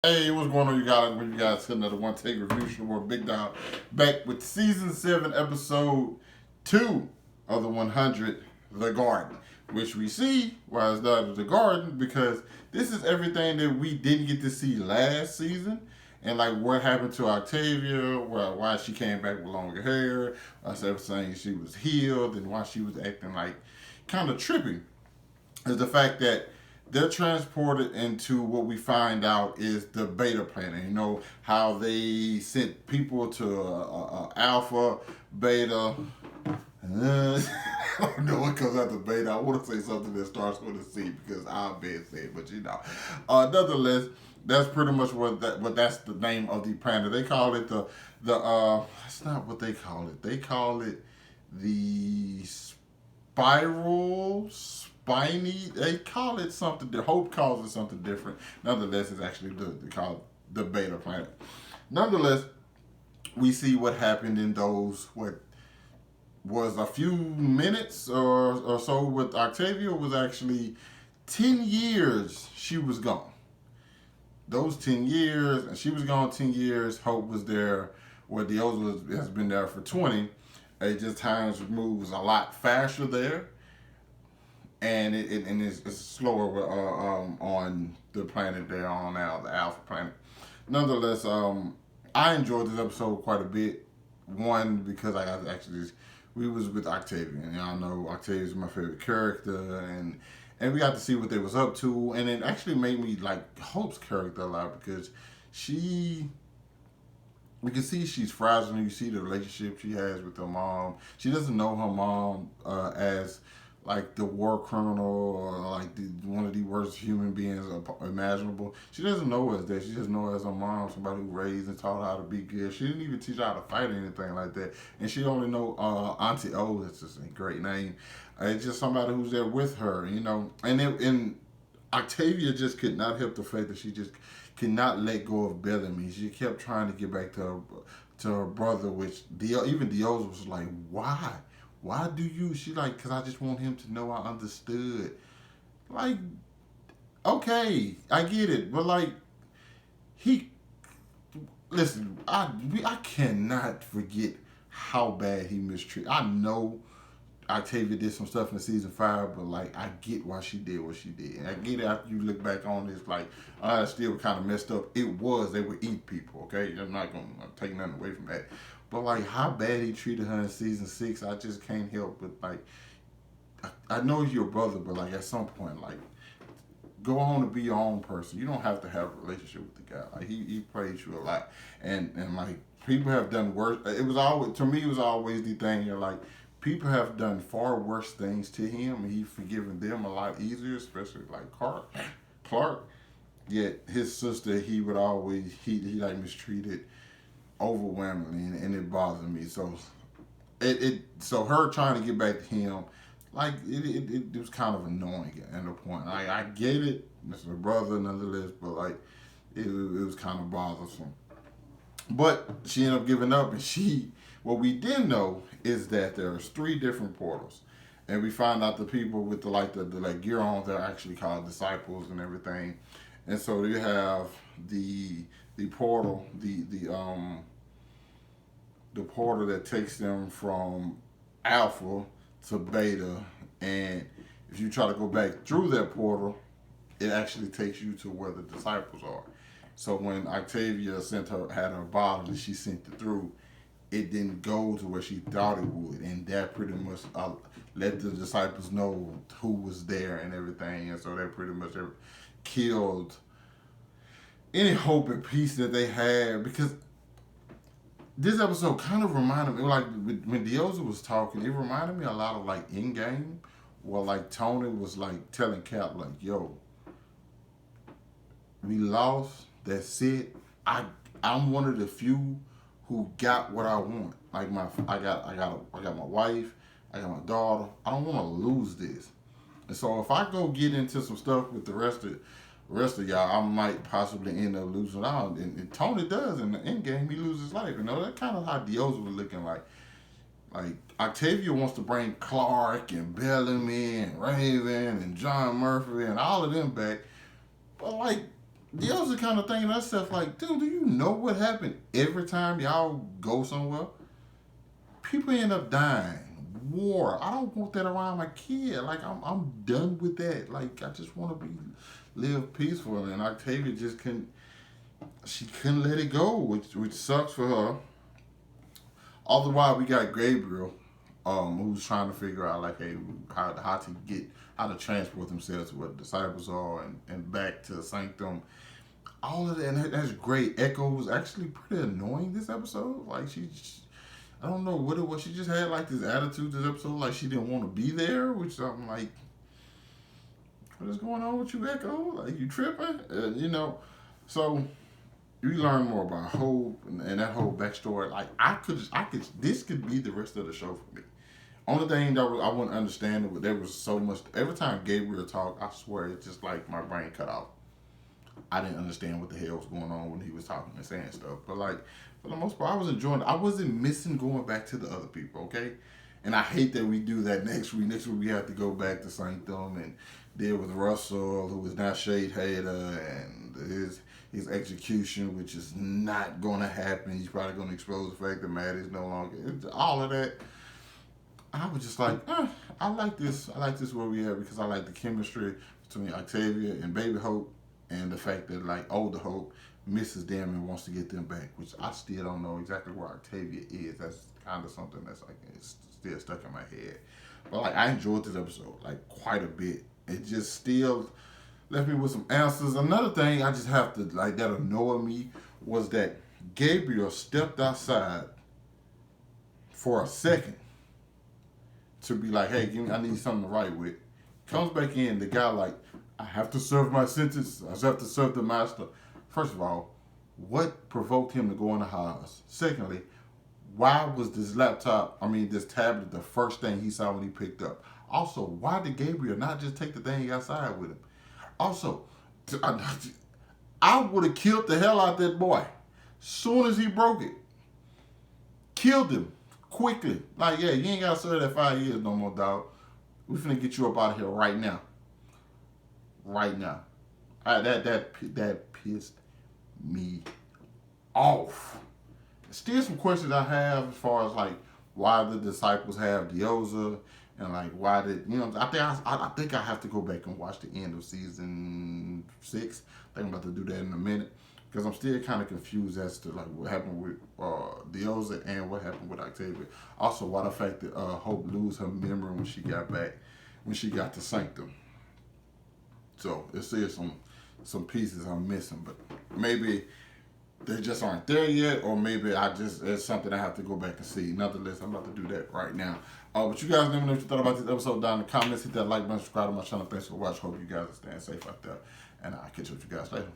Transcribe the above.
Hey, what's going on, you guys? When you guys sitting another one take review show, Big Dog, back with season 7, episode 2 of the 100, The Garden, which we see why it's not The Garden because this is everything that we didn't get to see last season, and like what happened to Octavia, why she came back with longer hair, instead of saying she was healed, and why she was acting like kind of trippy is the fact that they're transported into what we find out is the beta planet. You know how they sent people to alpha, beta. I don't know what comes after beta. I want to say something that starts with a C because I'll be it, but you know. Nonetheless, that's pretty much what that's the name of the planet. They call it the that's not what they call it. They call it the spiral spiny. They call it something. The Hope calls it something different. Nonetheless, it's actually they call it the beta planet. Nonetheless, we see what happened in those what was a few minutes or so with Octavia was actually 10 years she was gone. Those 10 years, and she was gone 10 years. Hope was there, where Dioza has been there for 20. It just times moves a lot faster there, and it's slower on the planet they're on now, the Alpha planet. Nonetheless, I enjoyed this episode quite a bit. One, because I got actually we was with Octavia, and y'all know Octavia's my favorite character, and we got to see what they was up to, and it actually made me like Hope's character a lot because she you can see she's fragile. You see the relationship she has with her mom. She doesn't know her mom as like the war criminal or like one of the worst human beings imaginable. She doesn't know her as that. She just knows her as her mom, somebody who raised and taught her how to be good. She didn't even teach her how to fight or anything like that. And she only know Auntie O. That's just a great name. It's just somebody who's there with her, you know. And Octavia just could not help the fact that she just could not let go of Bellamy. She kept trying to get back to her brother, which even Dio's was like, why? Why do you? She like, because I just want him to know I understood. Like, okay, I get it, but like, he, listen, I cannot forget how bad he mistreated. I know Octavia did some stuff in season 5, but like I get why she did what she did. And I get it after you look back on this, like still kind of messed up. It was they would eat people. Okay, I'm not gonna take nothing away from that. But like how bad he treated her in season 6, I just can't help but like I know he's your brother, but like at some point, like go on to be your own person. You don't have to have a relationship with the guy. Like he praised you a lot, and like people have done worse. It was always to me. It was always the thing. You're like people have done far worse things to him, and he's forgiven them a lot easier, especially like Clark. Yet his sister, he would always he like mistreated overwhelmingly, and it bothered me. So so her trying to get back to him, like it was kind of annoying at a point. I get it, Mr. Brother, nonetheless, but like it was kind of bothersome. But she ended up giving up, and what we didn't know is that there's 3 different portals, and we found out the people with the like gear on, they're actually called disciples and everything, and so you have the portal, the portal that takes them from alpha to beta, and if you try to go back through that portal, it actually takes you to where the disciples are. So when Octavia had her bottle and she sent it through, it didn't go to where she thought it would, and that pretty much let the disciples know who was there and everything, and so that pretty much killed any hope and peace that they had because this episode kind of reminded me, like when Dioza was talking, it reminded me a lot of like in game, where like Tony was like telling Cap like, "Yo, we lost. That's it. I'm one of the few who got what I want. Like I got my wife, I got my daughter. I don't want to lose this. And so if I go get into some stuff with the rest of y'all, I might possibly end up losing out. And Tony does in the end game. He loses his life. You know, that's kind of how Dioza was looking like. Like Octavia wants to bring Clark and Bellamy and Raven and John Murphy and all of them back, but like the other kind of thinking to myself, like, dude, do you know what happened every time y'all go somewhere? People end up dying. War. I don't want that around my kid. Like, I'm done with that. Like, I just want to live peacefully. And Octavia just couldn't. She couldn't let it go, which sucks for her. All the while, we got Gabriel, who's trying to figure out like, hey, how to transport themselves to where the disciples are and back to the sanctum. All of that, and that's great. Echo was actually pretty annoying this episode. Like I don't know what it was. She just had like this attitude this episode, like she didn't want to be there. Which I'm like, what is going on with you, Echo? Like you tripping? So you learn more about Hope and that whole backstory. Like this could be the rest of the show for me. Only thing that I wouldn't understand it, but there was so much. Every time Gabriel talked, I swear it's just like my brain cut off. I didn't understand what the hell was going on when he was talking and saying stuff. But like for the most part, I was enjoying it. I wasn't missing going back to the other people. Okay, and I hate that we do that next week. Next week we have to go back to Sanctum and deal with Russell, who is now Shade Hater, and his execution, which is not going to happen. He's probably going to expose the fact that Matt is no longer. All of that. I was just like, I like this. I like this where we are because I like the chemistry between Octavia and Baby Hope, and the fact that like older Hope misses them and wants to get them back, which I still don't know exactly where Octavia is. That's kind of something that's like it's still stuck in my head. But like I enjoyed this episode like quite a bit. It just still left me with some answers. Another thing I just have to like that annoyed me was that Gabriel stepped outside for a second to be like, hey, I need something to write with. Comes back in, the guy like, I have to serve my sentence. I have to serve the master. First of all, what provoked him to go in the house? Secondly, why was this tablet the first thing he saw when he picked up? Also, why did Gabriel not just take the thing outside with him? Also, I would have killed the hell out of that boy. Soon as he broke it. Killed him. Quickly. Like, yeah, you ain't got to serve that 5 years no more, dog. We finna get you up out of here right now. Right now. That pissed me off. Still some questions I have as far as like why the disciples have Diosa and like why did I think I have to go back and watch the end of season 6. I think I'm about to do that in a minute because I'm still kind of confused as to like what happened with Diosa and what happened with Octavia. Also, why the fact that Hope lose her memory when she got back when she got to Sanctum. So it's still some pieces I'm missing, but maybe they just aren't there yet, or maybe it's something I have to go back and see. Nonetheless, I'm about to do that right now. But you guys let me know what you thought about this episode down in the comments. Hit that like button, subscribe to my channel. Thanks for watching. Hope you guys are staying safe out there, and I'll catch up with you guys later.